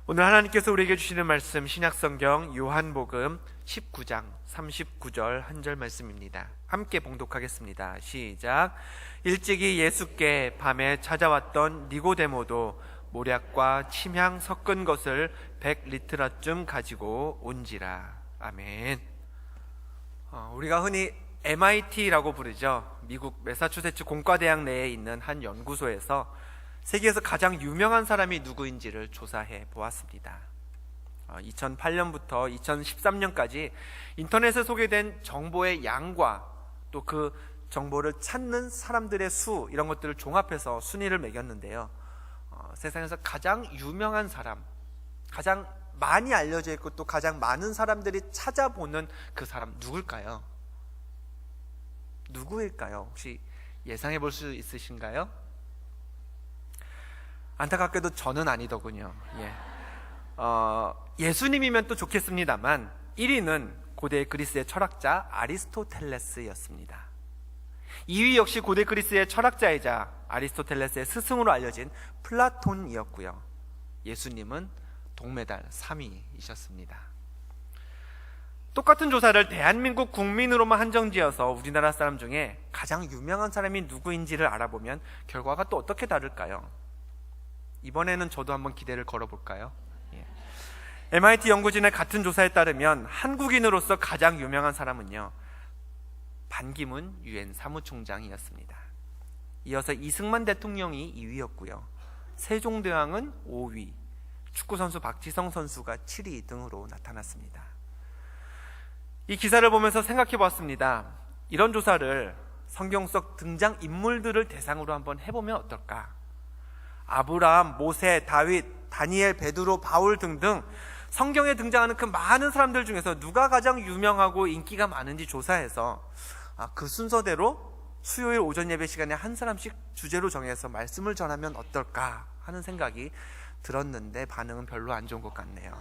오늘 하나님께서 우리에게 주시는 말씀 신약성경 요한복음 19장 39절 한 절 말씀입니다. 함께 봉독하겠습니다. 시작. 일찍이 예수께 밤에 찾아왔던 니고데모도 모략과 침향 섞은 것을 100리트라쯤 가지고 온지라. 아멘. 우리가 흔히 MIT라고 부르죠. 미국 매사추세츠 공과대학 내에 있는 한 연구소에서 세계에서 가장 유명한 사람이 누구인지를 조사해 보았습니다. 2008년부터 2013년까지 인터넷에 소개된 정보의 양과 또 그 정보를 찾는 사람들의 수, 이런 것들을 종합해서 순위를 매겼는데요. 세상에서 가장 유명한 사람, 가장 많이 알려져 있고 또 가장 많은 사람들이 찾아보는 그 사람 누굴까요? 누구일까요? 혹시 예상해 볼 수 있으신가요? 안타깝게도 저는 아니더군요. 예수님이면 또 좋겠습니다만 1위는 고대 그리스의 철학자 아리스토텔레스였습니다. 2위 역시 고대 그리스의 철학자이자 아리스토텔레스의 스승으로 알려진 플라톤이었고요. 예수님은 동메달 3위이셨습니다. 똑같은 조사를 대한민국 국민으로만 한정지어서 우리나라 사람 중에 가장 유명한 사람이 누구인지를 알아보면 결과가 또 어떻게 다를까요? 이번에는 저도 한번 기대를 걸어볼까요? MIT 연구진의 같은 조사에 따르면 한국인으로서 가장 유명한 사람은요, 반기문 유엔 사무총장이었습니다. 이어서 이승만 대통령이 2위였고요. 세종대왕은 5위, 축구선수 박지성 선수가 7위 등으로 나타났습니다. 이 기사를 보면서 생각해 보았습니다. 이런 조사를 성경 속 등장 인물들을 대상으로 한번 해보면 어떨까? 아브라함, 모세, 다윗, 다니엘, 베드로, 바울 등등 성경에 등장하는 그 많은 사람들 중에서 누가 가장 유명하고 인기가 많은지 조사해서 그 순서대로 수요일 오전 예배 시간에 한 사람씩 주제로 정해서 말씀을 전하면 어떨까 하는 생각이 들었는데 반응은 별로 안 좋은 것 같네요.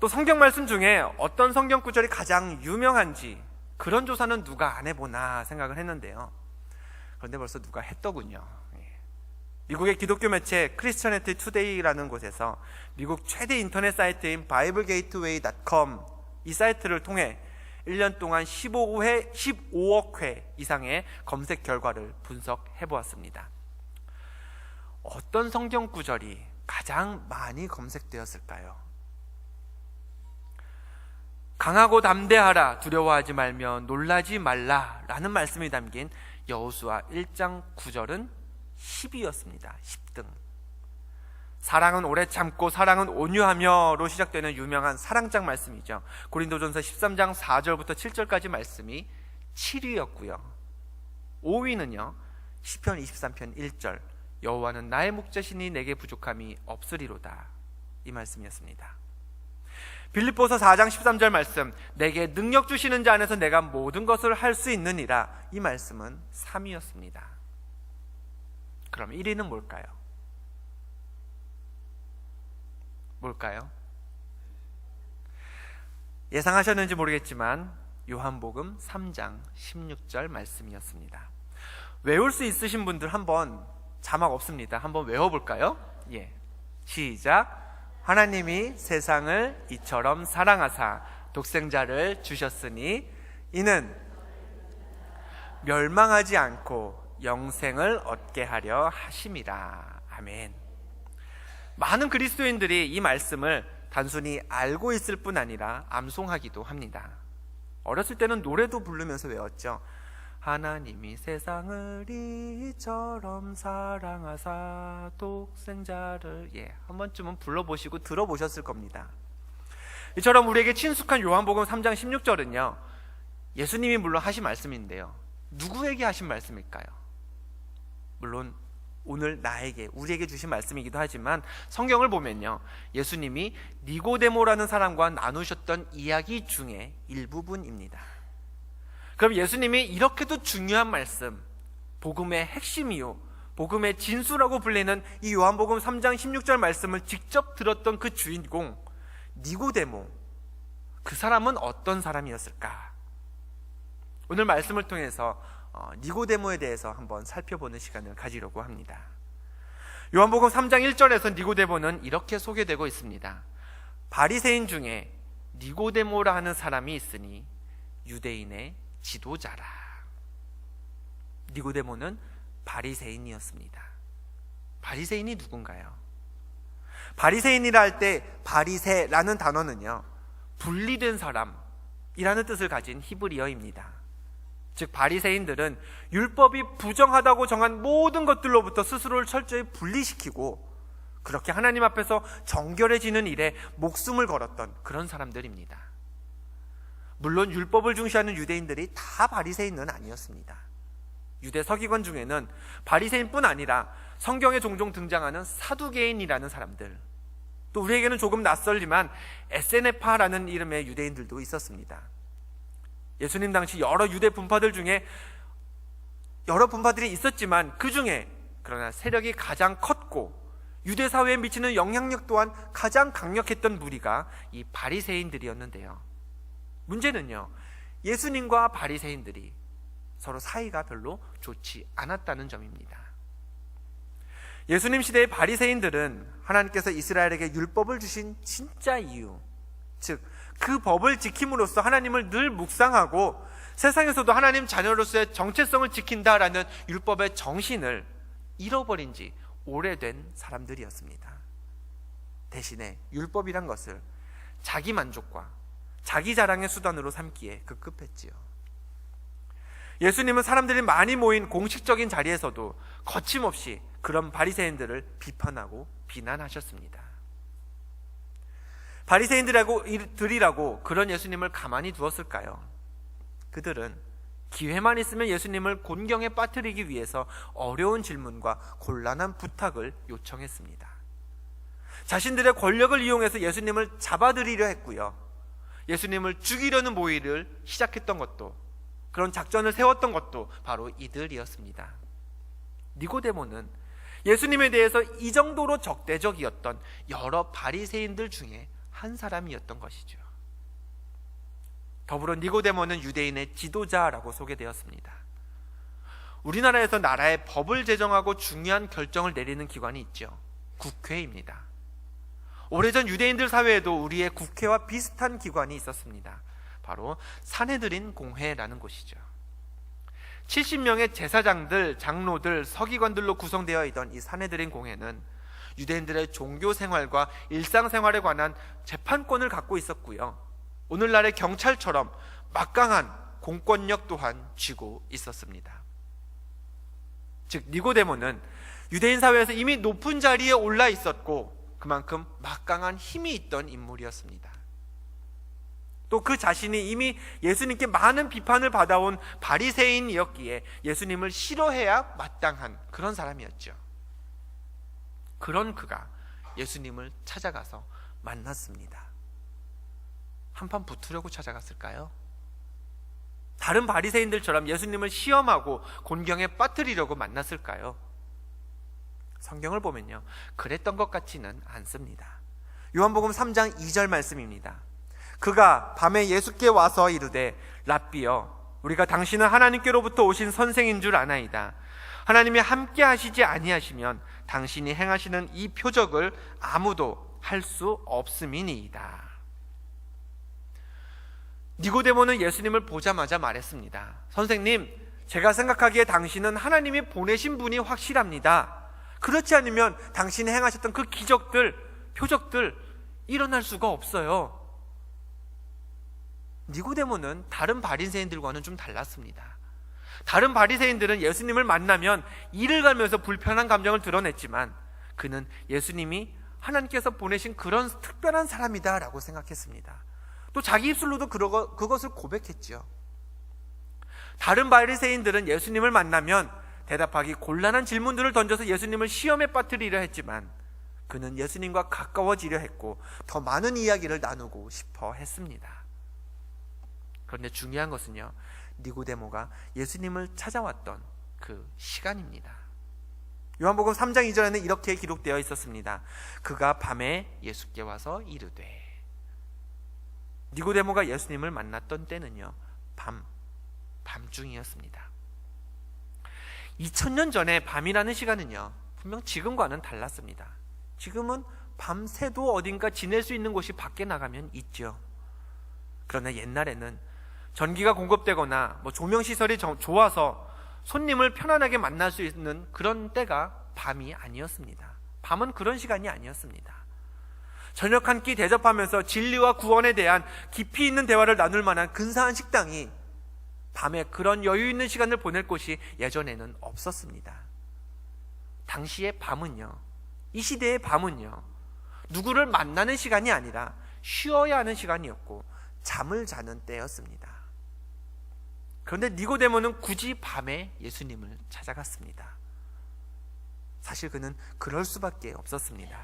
또 성경 말씀 중에 어떤 성경 구절이 가장 유명한지 그런 조사는 누가 안 해보나 생각을 했는데요. 그런데 벌써 누가 했더군요. 미국의 기독교 매체 크리스천애티 투데이라는 곳에서 미국 최대 인터넷 사이트인 BibleGateway.com 이 사이트를 통해 1년 동안 15억 회 이상의 검색 결과를 분석해 보았습니다. 어떤 성경 구절이 가장 많이 검색되었을까요? 강하고 담대하라, 두려워하지 말며 놀라지 말라 라는 말씀이 담긴 여호수아 1장 9절은 10위였습니다. 10등. 사랑은 오래 참고 사랑은 온유하며로 시작되는 유명한 사랑장 말씀이죠. 고린도전서 13장 4절부터 7절까지 말씀이 7위였고요. 5위는요, 시편 23편 1절, 여호와는 나의 목자시니 내게 부족함이 없으리로다, 이 말씀이었습니다. 빌립보서 4장 13절 말씀, 내게 능력 주시는 자 안에서 내가 모든 것을 할 수 있느니라, 이 말씀은 3위였습니다. 그럼 1위는 뭘까요? 뭘까요? 예상하셨는지 모르겠지만 요한복음 3장 16절 말씀이었습니다. 외울 수 있으신 분들 한번, 자막 없습니다, 한번 외워볼까요? 시작. 하나님이 세상을 이처럼 사랑하사 독생자를 주셨으니 이는 멸망하지 않고 영생을 얻게 하려 하심이라. 아멘. 많은 그리스도인들이 이 말씀을 단순히 알고 있을 뿐 아니라 암송하기도 합니다. 어렸을 때는 노래도 부르면서 외웠죠. 하나님이 세상을 이처럼 사랑하사 독생자를, 한 번쯤은 불러보시고 들어보셨을 겁니다. 이처럼 우리에게 친숙한 요한복음 3장 16절은요, 예수님이 물론 하신 말씀인데요, 누구에게 하신 말씀일까요? 물론 오늘 나에게, 우리에게 주신 말씀이기도 하지만 성경을 보면요, 예수님이 니고데모라는 사람과 나누셨던 이야기 중에 일부분입니다. 그럼 예수님이 이렇게도 중요한 말씀, 복음의 핵심이요, 복음의 진수라고 불리는 이 요한복음 3장 16절 말씀을 직접 들었던 그 주인공 니고데모, 그 사람은 어떤 사람이었을까? 오늘 말씀을 통해서 니고데모에 대해서 한번 살펴보는 시간을 가지려고 합니다. 요한복음 3장 1절에서 니고데모는 이렇게 소개되고 있습니다. 바리새인 중에 니고데모라 하는 사람이 있으니 유대인의 지도자라. 니고데모는 바리새인이었습니다. 바리새인이 누군가요? 바리새인이라 할 때 바리새라는 단어는요, 분리된 사람이라는 뜻을 가진 히브리어입니다. 즉 바리새인들은 율법이 부정하다고 정한 모든 것들로부터 스스로를 철저히 분리시키고 그렇게 하나님 앞에서 정결해지는 일에 목숨을 걸었던 그런 사람들입니다. 물론 율법을 중시하는 유대인들이 다 바리새인은 아니었습니다. 유대 서기관 중에는 바리새인뿐 아니라 성경에 종종 등장하는 사두개인이라는 사람들, 또 우리에게는 조금 낯설지만 에세네파라는 이름의 유대인들도 있었습니다. 예수님 당시 여러 유대 분파들 중에 여러 분파들이 있었지만 그 중에 그러나 세력이 가장 컸고 유대 사회에 미치는 영향력 또한 가장 강력했던 무리가 이 바리새인들이었는데요. 문제는요, 예수님과 바리새인들이 서로 사이가 별로 좋지 않았다는 점입니다. 예수님 시대의 바리새인들은 하나님께서 이스라엘에게 율법을 주신 진짜 이유, 즉 그 법을 지킴으로써 하나님을 늘 묵상하고 세상에서도 하나님 자녀로서의 정체성을 지킨다라는 율법의 정신을 잃어버린 지 오래된 사람들이었습니다. 대신에 율법이란 것을 자기 만족과 자기 자랑의 수단으로 삼기에 급급했지요. 예수님은 사람들이 많이 모인 공식적인 자리에서도 거침없이 그런 바리새인들을 비판하고 비난하셨습니다. 바리새인들이라고 그런 예수님을 가만히 두었을까요? 그들은 기회만 있으면 예수님을 곤경에 빠뜨리기 위해서 어려운 질문과 곤란한 부탁을 요청했습니다. 자신들의 권력을 이용해서 예수님을 잡아들이려 했고요, 예수님을 죽이려는 모의를 시작했던 것도, 그런 작전을 세웠던 것도 바로 이들이었습니다. 니고데모는 예수님에 대해서 이 정도로 적대적이었던 여러 바리새인들 중에 한 사람이었던 것이죠. 더불어 니고데모는 유대인의 지도자라고 소개되었습니다. 우리나라에서 나라의 법을 제정하고 중요한 결정을 내리는 기관이 있죠. 국회입니다. 오래전 유대인들 사회에도 우리의 국회와 비슷한 기관이 있었습니다. 바로 사네드린 공회라는 곳이죠. 70명의 제사장들, 장로들, 서기관들로 구성되어 있던 이 사네드린 공회는 유대인들의 종교 생활과 일상생활에 관한 재판권을 갖고 있었고요, 오늘날의 경찰처럼 막강한 공권력 또한 쥐고 있었습니다. 즉 니고데모는 유대인 사회에서 이미 높은 자리에 올라 있었고 그만큼 막강한 힘이 있던 인물이었습니다. 또 그 자신이 이미 예수님께 많은 비판을 받아온 바리새인이었기에 예수님을 싫어해야 마땅한 그런 사람이었죠. 그런 그가 예수님을 찾아가서 만났습니다. 한판 붙으려고 찾아갔을까요? 다른 바리새인들처럼 예수님을 시험하고 곤경에 빠뜨리려고 만났을까요? 성경을 보면요, 그랬던 것 같지는 않습니다. 요한복음 3장 2절 말씀입니다. 그가 밤에 예수께 와서 이르되 랍비여, 우리가 당신은 하나님께로부터 오신 선생인 줄 아나이다. 하나님이 함께 하시지 아니하시면 당신이 행하시는 이 표적을 아무도 할 수 없음이니이다. 니고데모는 예수님을 보자마자 말했습니다. 선생님, 제가 생각하기에 당신은 하나님이 보내신 분이 확실합니다. 그렇지 않으면 당신이 행하셨던 그 기적들, 표적들 일어날 수가 없어요. 니고데모는 다른 바리새인들과는 좀 달랐습니다. 다른 바리새인들은 예수님을 만나면 이를 갈면서 불편한 감정을 드러냈지만 그는 예수님이 하나님께서 보내신 그런 특별한 사람이다라고 생각했습니다. 또 자기 입술로도 그것을 고백했죠. 다른 바리새인들은 예수님을 만나면 대답하기 곤란한 질문들을 던져서 예수님을 시험에 빠뜨리려 했지만 그는 예수님과 가까워지려 했고 더 많은 이야기를 나누고 싶어 했습니다. 그런데 중요한 것은요, 니고데모가 예수님을 찾아왔던 그 시간입니다. 요한복음 3장 2절에는 이렇게 기록되어 있었습니다. 그가 밤에 예수께 와서 이르되. 니고데모가 예수님을 만났던 때는요, 밤중이었습니다. 2000년 전에 밤이라는 시간은요, 분명 지금과는 달랐습니다. 지금은 밤새도 어딘가 지낼 수 있는 곳이 밖에 나가면 있죠. 그러나 옛날에는 전기가 공급되거나 조명시설이 좋아서 손님을 편안하게 만날 수 있는 그런 때가 밤이 아니었습니다. 밤은 그런 시간이 아니었습니다. 저녁 한 끼 대접하면서 진리와 구원에 대한 깊이 있는 대화를 나눌 만한 근사한 식당이 밤에 그런 여유 있는 시간을 보낼 곳이 예전에는 없었습니다. 당시의 밤은요, 이 시대의 밤은요, 누구를 만나는 시간이 아니라 쉬어야 하는 시간이었고 잠을 자는 때였습니다. 그런데 니고데모는 굳이 밤에 예수님을 찾아갔습니다. 사실 그는 그럴 수밖에 없었습니다.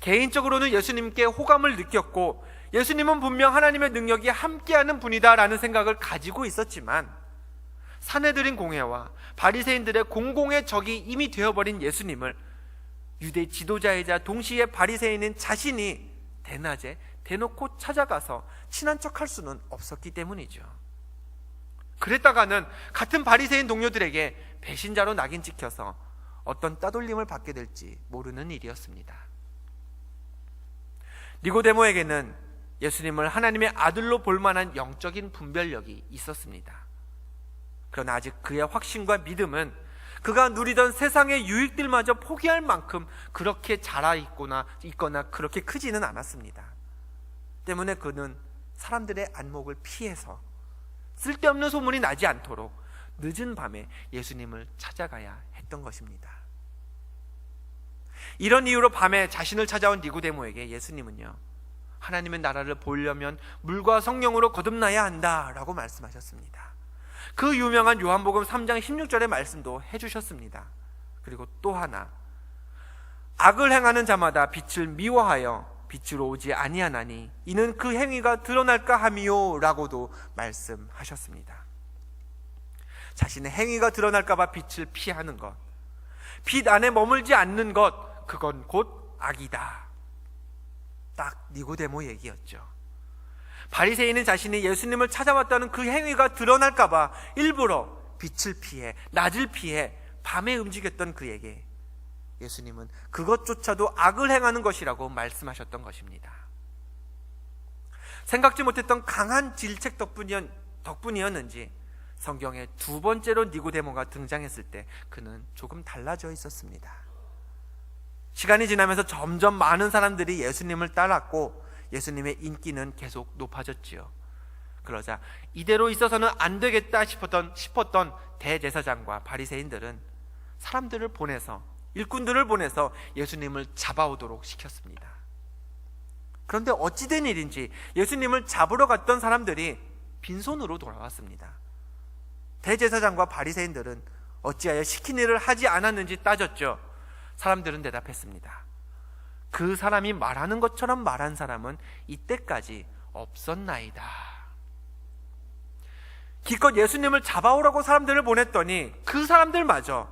개인적으로는 예수님께 호감을 느꼈고 예수님은 분명 하나님의 능력이 함께하는 분이다라는 생각을 가지고 있었지만 사내들인 공회와 바리새인들의 공공의 적이 이미 되어버린 예수님을 유대 지도자이자 동시에 바리새인인 자신이 대낮에 대놓고 찾아가서 친한 척할 수는 없었기 때문이죠. 그랬다가는 같은 바리새인 동료들에게 배신자로 낙인 찍혀서 어떤 따돌림을 받게 될지 모르는 일이었습니다. 니고데모에게는 예수님을 하나님의 아들로 볼 만한 영적인 분별력이 있었습니다. 그러나 아직 그의 확신과 믿음은 그가 누리던 세상의 유익들마저 포기할 만큼 그렇게 자라있거나 그렇게 크지는 않았습니다. 때문에 그는 사람들의 안목을 피해서 쓸데없는 소문이 나지 않도록 늦은 밤에 예수님을 찾아가야 했던 것입니다. 이런 이유로 밤에 자신을 찾아온 니고데모에게 예수님은요, 하나님의 나라를 보려면 물과 성령으로 거듭나야 한다라고 말씀하셨습니다. 그 유명한 요한복음 3장 16절의 말씀도 해주셨습니다. 그리고 또 하나, 악을 행하는 자마다 빛을 미워하여 빛으로 오지 아니하나니 이는 그 행위가 드러날까 함이요 라고도 말씀하셨습니다. 자신의 행위가 드러날까 봐 빛을 피하는 것, 빛 안에 머물지 않는 것, 그건 곧 악이다. 딱 니고데모 얘기였죠. 바리새인은 자신이 예수님을 찾아왔다는 그 행위가 드러날까 봐 일부러 빛을 피해, 낮을 피해 밤에 움직였던 그에게 예수님은 그것조차도 악을 행하는 것이라고 말씀하셨던 것입니다. 생각지 못했던 강한 질책 덕분이었는지 성경에 두 번째로 니고데모가 등장했을 때 그는 조금 달라져 있었습니다. 시간이 지나면서 점점 많은 사람들이 예수님을 따랐고 예수님의 인기는 계속 높아졌지요. 그러자 이대로 있어서는 안 되겠다 싶었던 대제사장과 바리새인들은 사람들을 보내서, 일꾼들을 보내서 예수님을 잡아오도록 시켰습니다. 그런데 어찌된 일인지 예수님을 잡으러 갔던 사람들이 빈손으로 돌아왔습니다. 대제사장과 바리새인들은 어찌하여 시킨 일을 하지 않았는지 따졌죠. 사람들은 대답했습니다. 그 사람이 말하는 것처럼 말한 사람은 이때까지 없었나이다. 기껏 예수님을 잡아오라고 사람들을 보냈더니 그 사람들마저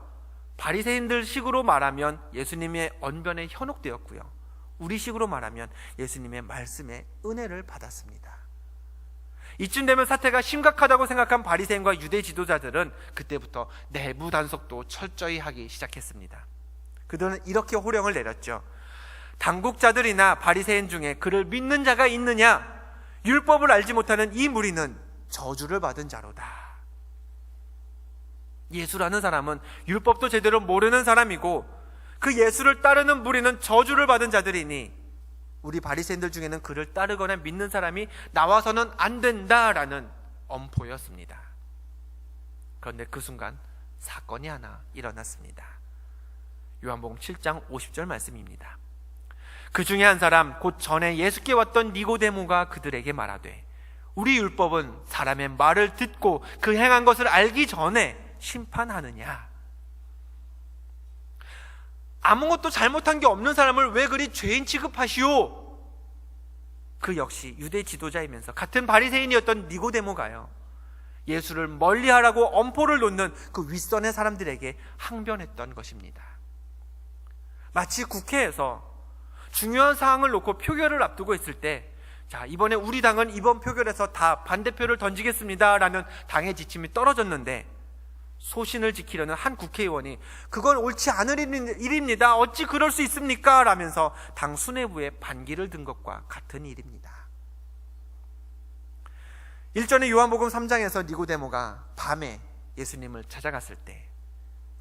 바리새인들 식으로 말하면 예수님의 언변에 현혹되었고요, 우리 식으로 말하면 예수님의 말씀에 은혜를 받았습니다. 이쯤 되면 사태가 심각하다고 생각한 바리새인과 유대 지도자들은 그때부터 내부 단속도 철저히 하기 시작했습니다. 그들은 이렇게 호령을 내렸죠. 당국자들이나 바리새인 중에 그를 믿는 자가 있느냐? 율법을 알지 못하는 이 무리는 저주를 받은 자로다. 예수라는 사람은 율법도 제대로 모르는 사람이고 그 예수를 따르는 무리는 저주를 받은 자들이니 우리 바리새인들 중에는 그를 따르거나 믿는 사람이 나와서는 안 된다라는 엄포였습니다. 그런데 그 순간 사건이 하나 일어났습니다. 요한복음 7장 50절 말씀입니다. 그 중에 한 사람, 곧 전에 예수께 왔던 니고데모가 그들에게 말하되 우리 율법은 사람의 말을 듣고 그 행한 것을 알기 전에 심판하느냐? 아무것도 잘못한 게 없는 사람을 왜 그리 죄인 취급하시오? 그 역시 유대 지도자이면서 같은 바리새인이었던 니고데모가요, 예수를 멀리하라고 엄포를 놓는 그 윗선의 사람들에게 항변했던 것입니다. 마치 국회에서 중요한 사항을 놓고 표결을 앞두고 있을 때, 자, 이번에 우리 당은 이번 표결에서 다 반대표를 던지겠습니다 라는 당의 지침이 떨어졌는데 소신을 지키려는 한 국회의원이 그건 옳지 않은 일입니다. 어찌 그럴 수 있습니까? 라면서 당 수뇌부에 반기를 든 것과 같은 일입니다. 일전에 요한복음 3장에서 니고데모가 밤에 예수님을 찾아갔을 때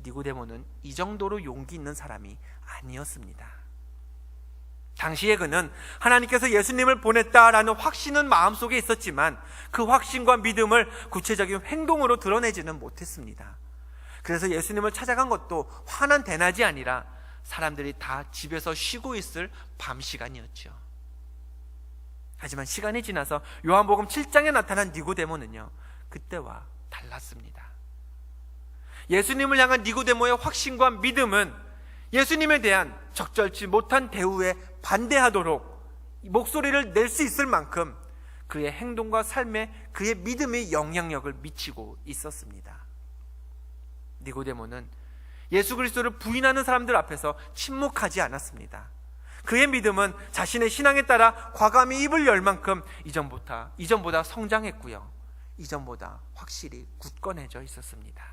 니고데모는 이 정도로 용기 있는 사람이 아니었습니다. 당시에 그는 하나님께서 예수님을 보냈다라는 확신은 마음속에 있었지만 그 확신과 믿음을 구체적인 행동으로 드러내지는 못했습니다. 그래서 예수님을 찾아간 것도 환한 대낮이 아니라 사람들이 다 집에서 쉬고 있을 밤 시간이었죠. 하지만 시간이 지나서 요한복음 7장에 나타난 니고데모는요, 그때와 달랐습니다. 예수님을 향한 니고데모의 확신과 믿음은 예수님에 대한 적절치 못한 대우에 반대하도록 목소리를 낼 수 있을 만큼 그의 행동과 삶에 그의 믿음의 영향력을 미치고 있었습니다. 니고데모는 예수 그리스도를 부인하는 사람들 앞에서 침묵하지 않았습니다. 그의 믿음은 자신의 신앙에 따라 과감히 입을 열 만큼 이전보다 성장했고요, 이전보다 확실히 굳건해져 있었습니다.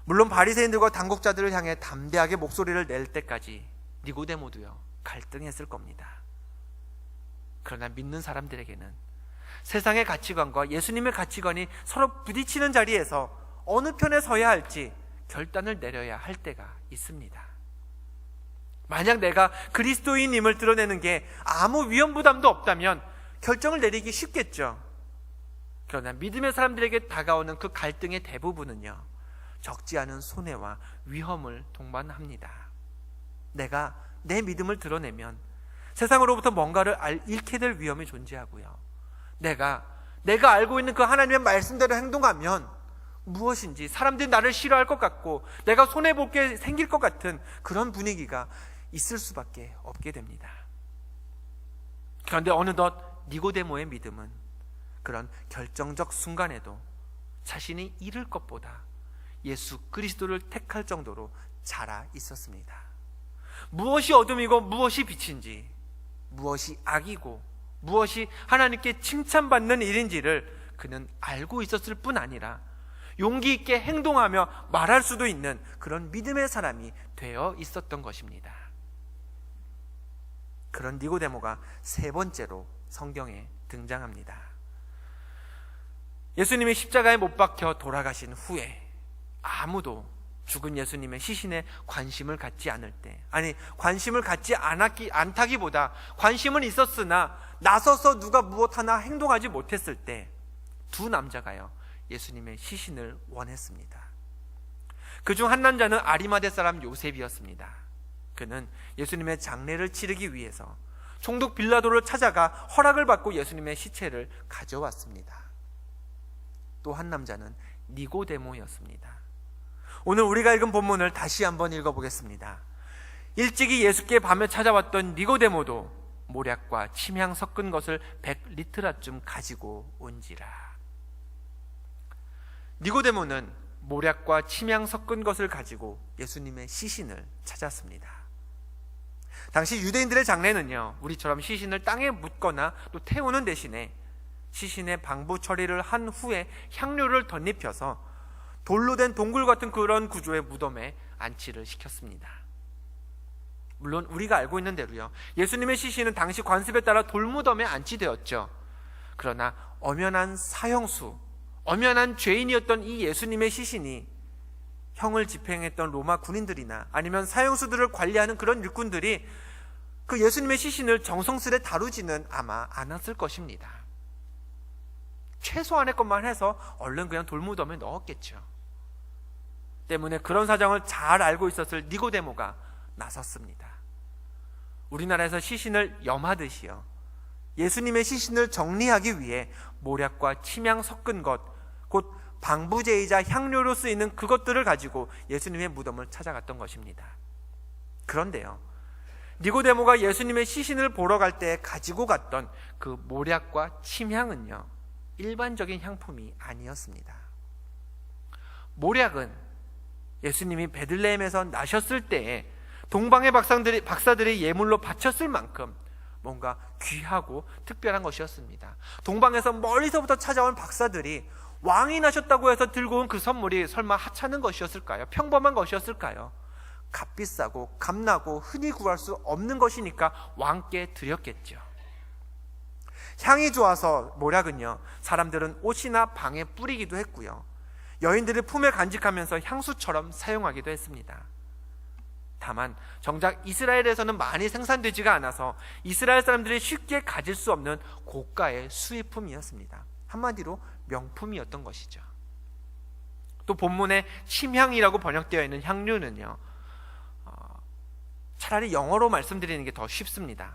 물론 바리새인들과 당국자들을 향해 담대하게 목소리를 낼 때까지 니고데모도요 갈등했을 겁니다. 그러나 믿는 사람들에게는 세상의 가치관과 예수님의 가치관이 서로 부딪히는 자리에서 어느 편에 서야 할지 결단을 내려야 할 때가 있습니다. 만약 내가 그리스도인임을 드러내는 게 아무 위험 부담도 없다면 결정을 내리기 쉽겠죠. 그러나 믿음의 사람들에게 다가오는 그 갈등의 대부분은요, 적지 않은 손해와 위험을 동반합니다. 내가 내 믿음을 드러내면 세상으로부터 뭔가를 잃게 될 위험이 존재하고요, 내가 알고 있는 그 하나님의 말씀대로 행동하면 무엇인지 사람들이 나를 싫어할 것 같고 내가 손해볼 게 생길 것 같은 그런 분위기가 있을 수밖에 없게 됩니다. 그런데 어느덧 니고데모의 믿음은 그런 결정적 순간에도 자신이 잃을 것보다 예수 그리스도를 택할 정도로 자라 있었습니다. 무엇이 어둠이고 무엇이 빛인지, 무엇이 악이고 무엇이 하나님께 칭찬받는 일인지를 그는 알고 있었을 뿐 아니라 용기 있게 행동하며 말할 수도 있는 그런 믿음의 사람이 되어 있었던 것입니다. 그런 니고데모가 세 번째로 성경에 등장합니다. 예수님이 십자가에 못 박혀 돌아가신 후에 아무도 죽은 예수님의 시신에 관심을 갖지 않을 때, 아니 관심을 갖지 않다기보다 관심은 있었으나 나서서 누가 무엇 하나 행동하지 못했을 때 두 남자가요 예수님의 시신을 원했습니다. 그중 한 남자는 아리마대 사람 요셉이었습니다. 그는 예수님의 장례를 치르기 위해서 총독 빌라도를 찾아가 허락을 받고 예수님의 시체를 가져왔습니다. 또 한 남자는 니고데모였습니다. 오늘 우리가 읽은 본문을 다시 한번 읽어보겠습니다. 일찍이 예수께 밤에 찾아왔던 니고데모도 모략과 침향 섞은 것을 100리트라쯤 가지고 온지라. 니고데모는 모략과 침향 섞은 것을 가지고 예수님의 시신을 찾았습니다. 당시 유대인들의 장례는요, 우리처럼 시신을 땅에 묻거나 또 태우는 대신에 시신의 방부 처리를 한 후에 향료를 덧입혀서 돌로 된 동굴 같은 그런 구조의 무덤에 안치를 시켰습니다. 물론 우리가 알고 있는 대로요, 예수님의 시신은 당시 관습에 따라 돌무덤에 안치되었죠. 그러나 엄연한 사형수, 엄연한 죄인이었던 이 예수님의 시신이 형을 집행했던 로마 군인들이나 아니면 사형수들을 관리하는 그런 일꾼들이 그 예수님의 시신을 정성스레 다루지는 아마 않았을 것입니다. 최소한의 것만 해서 얼른 그냥 돌무덤에 넣었겠죠. 때문에 그런 사정을 잘 알고 있었을 니고데모가 나섰습니다. 우리나라에서 시신을 염하듯이요, 예수님의 시신을 정리하기 위해 모략과 침향 섞은 것, 곧 방부제이자 향료로 쓰이는 그것들을 가지고 예수님의 무덤을 찾아갔던 것입니다. 그런데요, 니고데모가 예수님의 시신을 보러 갈 때 가지고 갔던 그 모략과 침향은요 일반적인 향품이 아니었습니다. 모략은 예수님이 베들레헴에서 나셨을 때에 동방의 박사들이 예물로 바쳤을 만큼 뭔가 귀하고 특별한 것이었습니다. 동방에서 멀리서부터 찾아온 박사들이 왕이 나셨다고 해서 들고 온 그 선물이 설마 하찮은 것이었을까요? 평범한 것이었을까요? 값비싸고 값나고 흔히 구할 수 없는 것이니까 왕께 드렸겠죠. 향이 좋아서 모략은요, 사람들은 옷이나 방에 뿌리기도 했고요, 여인들의 품에 간직하면서 향수처럼 사용하기도 했습니다. 다만 정작 이스라엘에서는 많이 생산되지가 않아서 이스라엘 사람들이 쉽게 가질 수 없는 고가의 수입품이었습니다. 한마디로 명품이었던 것이죠. 또 본문에 침향이라고 번역되어 있는 향료는요, 차라리 영어로 말씀드리는 게 더 쉽습니다.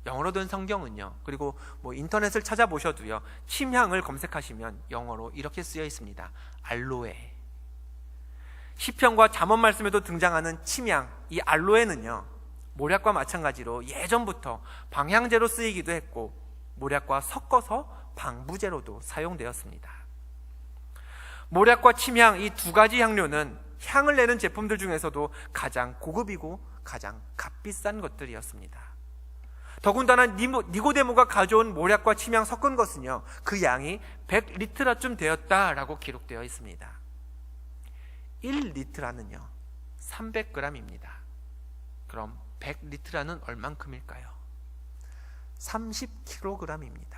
영어로 된 성경은요, 그리고 인터넷을 찾아보셔도요, 침향을 검색하시면 영어로 이렇게 쓰여 있습니다. 알로에. 시편과 잠언 말씀에도 등장하는 침향, 이 알로에는요, 모략과 마찬가지로 예전부터 방향제로 쓰이기도 했고 모략과 섞어서 방부제로도 사용되었습니다. 모략과 침향, 이 두 가지 향료는 향을 내는 제품들 중에서도 가장 고급이고 가장 값비싼 것들이었습니다. 더군다나 니고데모가 가져온 모략과 침향 섞은 것은요, 그 양이 100리트라쯤 되었다라고 기록되어 있습니다. 1리트라는요 300g입니다. 그럼 100리트라는 얼만큼일까요? 30kg입니다.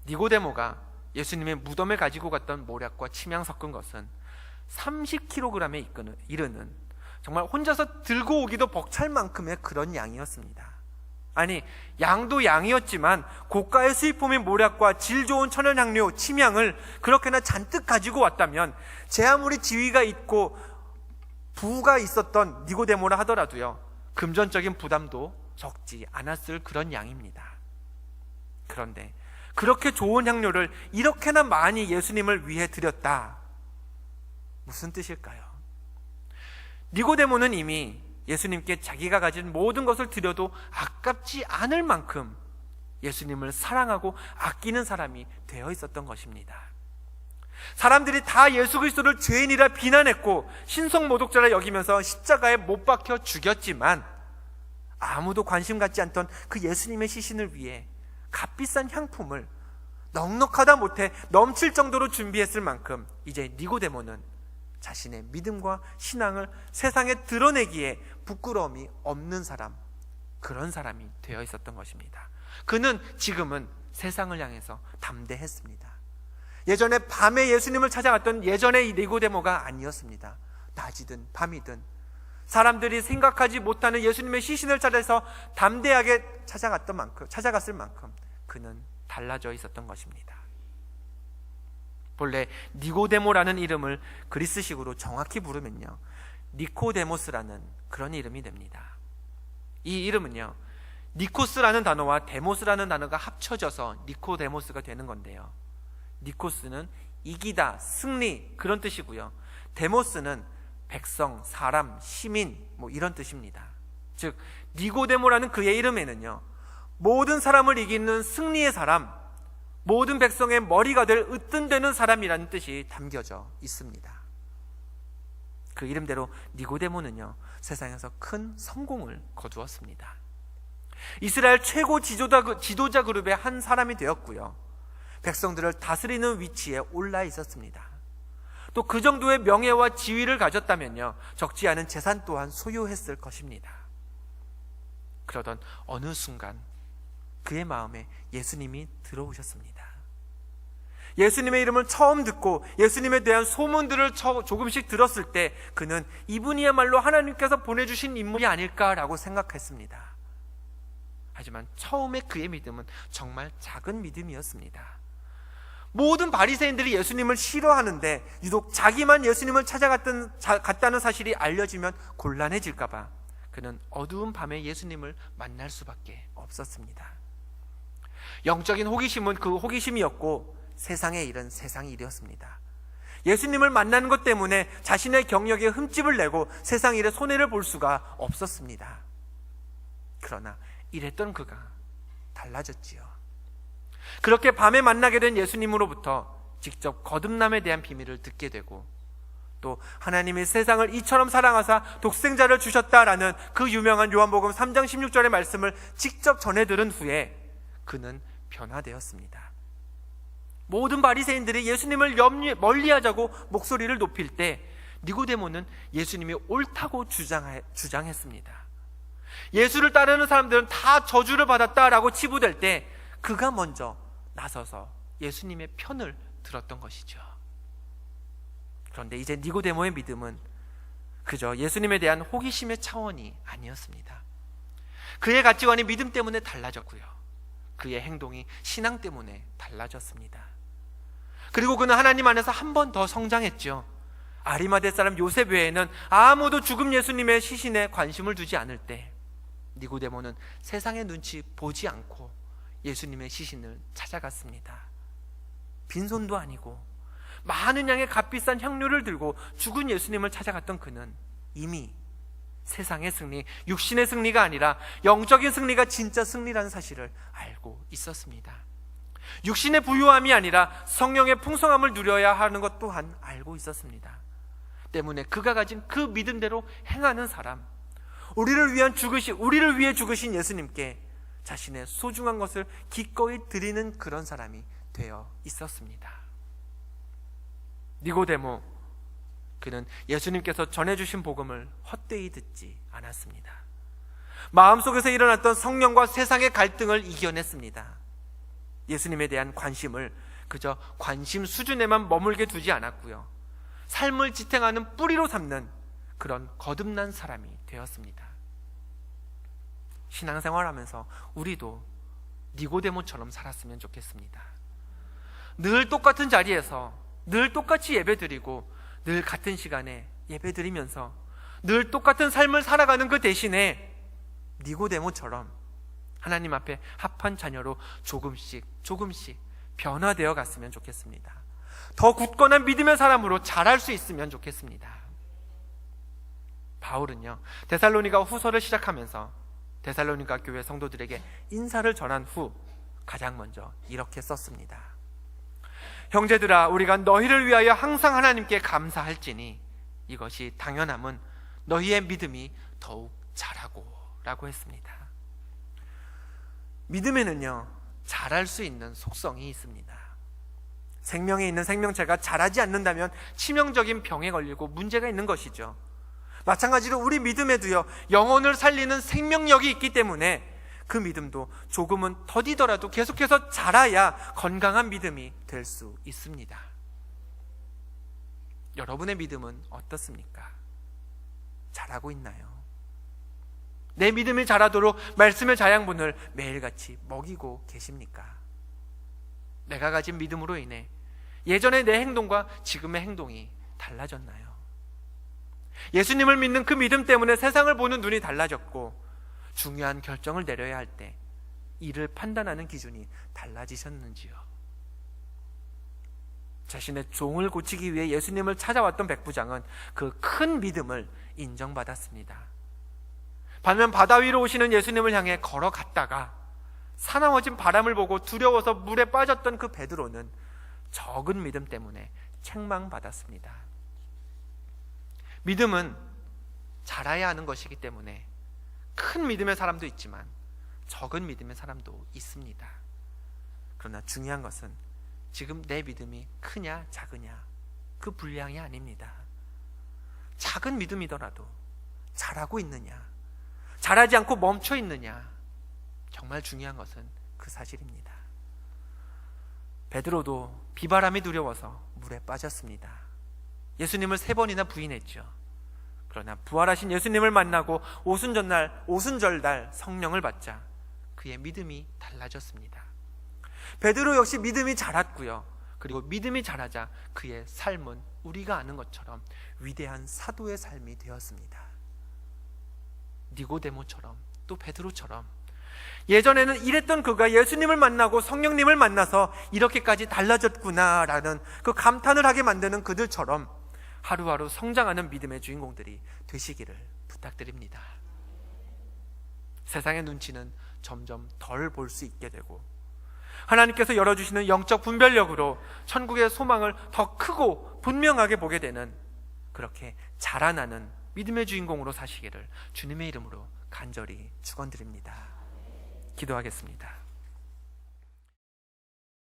니고데모가 예수님의 무덤에 가지고 갔던 모략과 침향 섞은 것은 30kg에 이르는, 정말 혼자서 들고 오기도 벅찰 만큼의 그런 양이었습니다. 아니, 양도 양이었지만 고가의 수입품인 모략과 질 좋은 천연향료 침향을 그렇게나 잔뜩 가지고 왔다면 제 아무리 지위가 있고 부가 있었던 니고데모라 하더라도요, 금전적인 부담도 적지 않았을 그런 양입니다. 그런데 그렇게 좋은 향료를 이렇게나 많이 예수님을 위해 드렸다, 무슨 뜻일까요? 니고데모는 이미 예수님께 자기가 가진 모든 것을 드려도 아깝지 않을 만큼 예수님을 사랑하고 아끼는 사람이 되어 있었던 것입니다. 사람들이 다 예수 그리스도를 죄인이라 비난했고 신성모독자라 여기면서 십자가에 못 박혀 죽였지만 아무도 관심 갖지 않던 그 예수님의 시신을 위해 값비싼 향품을 넉넉하다 못해 넘칠 정도로 준비했을 만큼 이제 니고데모는 자신의 믿음과 신앙을 세상에 드러내기에 부끄러움이 없는 사람, 그런 사람이 되어 있었던 것입니다. 그는 지금은 세상을 향해서 담대했습니다. 예전에 밤에 예수님을 찾아갔던 예전의 니고데모가 아니었습니다. 낮이든 밤이든 사람들이 생각하지 못하는 예수님의 시신을 찾아서 담대하게 찾아갔을 만큼 그는 달라져 있었던 것입니다. 본래 니고데모라는 이름을 그리스식으로 정확히 부르면요, 니코데모스라는 그런 이름이 됩니다. 이 이름은요, 니코스라는 단어와 데모스라는 단어가 합쳐져서 니코데모스가 되는 건데요, 니코스는 이기다, 승리 그런 뜻이고요, 데모스는 백성, 사람, 시민 이런 뜻입니다. 즉 니고데모라는 그의 이름에는요, 모든 사람을 이기는 승리의 사람, 모든 백성의 머리가 될 으뜸되는 사람이라는 뜻이 담겨져 있습니다. 그 이름대로 니고데모는요, 세상에서 큰 성공을 거두었습니다. 이스라엘 최고 지도자 그룹의 한 사람이 되었고요, 백성들을 다스리는 위치에 올라 있었습니다. 또 그 정도의 명예와 지위를 가졌다면요, 적지 않은 재산 또한 소유했을 것입니다. 그러던 어느 순간 그의 마음에 예수님이 들어오셨습니다. 예수님의 이름을 처음 듣고 예수님에 대한 소문들을 조금씩 들었을 때 그는 이분이야말로 하나님께서 보내주신 인물이 아닐까라고 생각했습니다. 하지만 처음에 그의 믿음은 정말 작은 믿음이었습니다. 모든 바리새인들이 예수님을 싫어하는데 유독 자기만 예수님을 찾아갔다는 사실이 알려지면 곤란해질까 봐 그는 어두운 밤에 예수님을 만날 수밖에 없었습니다. 영적인 호기심은 그 호기심이었고 세상의 일은 세상 일이었습니다. 예수님을 만나는 것 때문에 자신의 경력에 흠집을 내고 세상 일에 손해를 볼 수가 없었습니다. 그러나 이랬던 그가 달라졌지요. 그렇게 밤에 만나게 된 예수님으로부터 직접 거듭남에 대한 비밀을 듣게 되고 또 하나님이 세상을 이처럼 사랑하사 독생자를 주셨다라는 그 유명한 요한복음 3장 16절의 말씀을 직접 전해 들은 후에 그는 변화되었습니다. 모든 바리새인들이 예수님을 멀리하자고 목소리를 높일 때 니고데모는 예수님이 옳다고 주장했습니다. 예수를 따르는 사람들은 다 저주를 받았다라고 치부될 때 그가 먼저 나서서 예수님의 편을 들었던 것이죠. 그런데 이제 니고데모의 믿음은 그저 예수님에 대한 호기심의 차원이 아니었습니다. 그의 가치관이 믿음 때문에 달라졌고요, 그의 행동이 신앙 때문에 달라졌습니다. 그리고 그는 하나님 안에서 한 번 더 성장했죠. 아리마대 사람 요셉 외에는 아무도 죽음 예수님의 시신에 관심을 두지 않을 때 니고데모는 세상의 눈치 보지 않고 예수님의 시신을 찾아갔습니다. 빈손도 아니고 많은 양의 값비싼 향료를 들고 죽은 예수님을 찾아갔던 그는 이미 세상의 승리, 육신의 승리가 아니라 영적인 승리가 진짜 승리라는 사실을 알고 있었습니다. 육신의 부유함이 아니라 성령의 풍성함을 누려야 하는 것 또한 알고 있었습니다. 때문에 그가 가진 그 믿음대로 행하는 사람, 우리를 위해 죽으신 예수님께 자신의 소중한 것을 기꺼이 드리는 그런 사람이 되어 있었습니다. 니고데모, 그는 예수님께서 전해주신 복음을 헛되이 듣지 않았습니다. 마음속에서 일어났던 성령과 세상의 갈등을 이겨냈습니다. 예수님에 대한 관심을 그저 관심 수준에만 머물게 두지 않았고요, 삶을 지탱하는 뿌리로 삼는 그런 거듭난 사람이 되었습니다. 신앙생활하면서 우리도 니고데모처럼 살았으면 좋겠습니다. 늘 똑같은 자리에서 늘 똑같이 예배드리고 늘 같은 시간에 예배드리면서 늘 똑같은 삶을 살아가는 그 대신에 니고데모처럼 하나님 앞에 합한 자녀로 조금씩 변화되어 갔으면 좋겠습니다. 더 굳건한 믿음의 사람으로 자랄 수 있으면 좋겠습니다. 바울은요, 데살로니가 후서를 시작하면서 데살로니가 교회 성도들에게 인사를 전한 후 가장 먼저 이렇게 썼습니다. 형제들아, 우리가 너희를 위하여 항상 하나님께 감사할지니 이것이 당연함은 너희의 믿음이 더욱 자라고 라고 했습니다. 믿음에는요, 자랄 수 있는 속성이 있습니다. 생명에 있는 생명체가 자라지 않는다면 치명적인 병에 걸리고 문제가 있는 것이죠. 마찬가지로 우리 믿음에도요, 영혼을 살리는 생명력이 있기 때문에 그 믿음도 조금은 더디더라도 계속해서 자라야 건강한 믿음이 될 수 있습니다. 여러분의 믿음은 어떻습니까? 자라고 있나요? 내 믿음이 자라도록 말씀의 자양분을 매일같이 먹이고 계십니까? 내가 가진 믿음으로 인해 예전의 내 행동과 지금의 행동이 달라졌나요? 예수님을 믿는 그 믿음 때문에 세상을 보는 눈이 달라졌고, 중요한 결정을 내려야 할 때 이를 판단하는 기준이 달라지셨는지요? 자신의 종을 고치기 위해 예수님을 찾아왔던 백부장은 그 큰 믿음을 인정받았습니다. 반면 바다 위로 오시는 예수님을 향해 걸어갔다가 사나워진 바람을 보고 두려워서 물에 빠졌던 그 베드로는 적은 믿음 때문에 책망받았습니다. 믿음은 자라야 하는 것이기 때문에 큰 믿음의 사람도 있지만 적은 믿음의 사람도 있습니다. 그러나 중요한 것은 지금 내 믿음이 크냐 작으냐 그 분량이 아닙니다. 작은 믿음이더라도 자라고 있느냐, 자라지 않고 멈춰 있느냐, 정말 중요한 것은 그 사실입니다. 베드로도 비바람이 두려워서 물에 빠졌습니다. 예수님을 3번이나 부인했죠. 그러나 부활하신 예수님을 만나고 오순절날 성령을 받자 그의 믿음이 달라졌습니다. 베드로 역시 믿음이 자랐고요, 그리고 믿음이 자라자 그의 삶은 우리가 아는 것처럼 위대한 사도의 삶이 되었습니다. 니고데모처럼 또 베드로처럼 예전에는 이랬던 그가 예수님을 만나고 성령님을 만나서 이렇게까지 달라졌구나라는 그 감탄을 하게 만드는 그들처럼 하루하루 성장하는 믿음의 주인공들이 되시기를 부탁드립니다. 세상의 눈치는 점점 덜 볼 수 있게 되고 하나님께서 열어주시는 영적 분별력으로 천국의 소망을 더 크고 분명하게 보게 되는 그렇게 자라나는 믿음의 주인공으로 사시기를 주님의 이름으로 간절히 축원드립니다. 기도하겠습니다.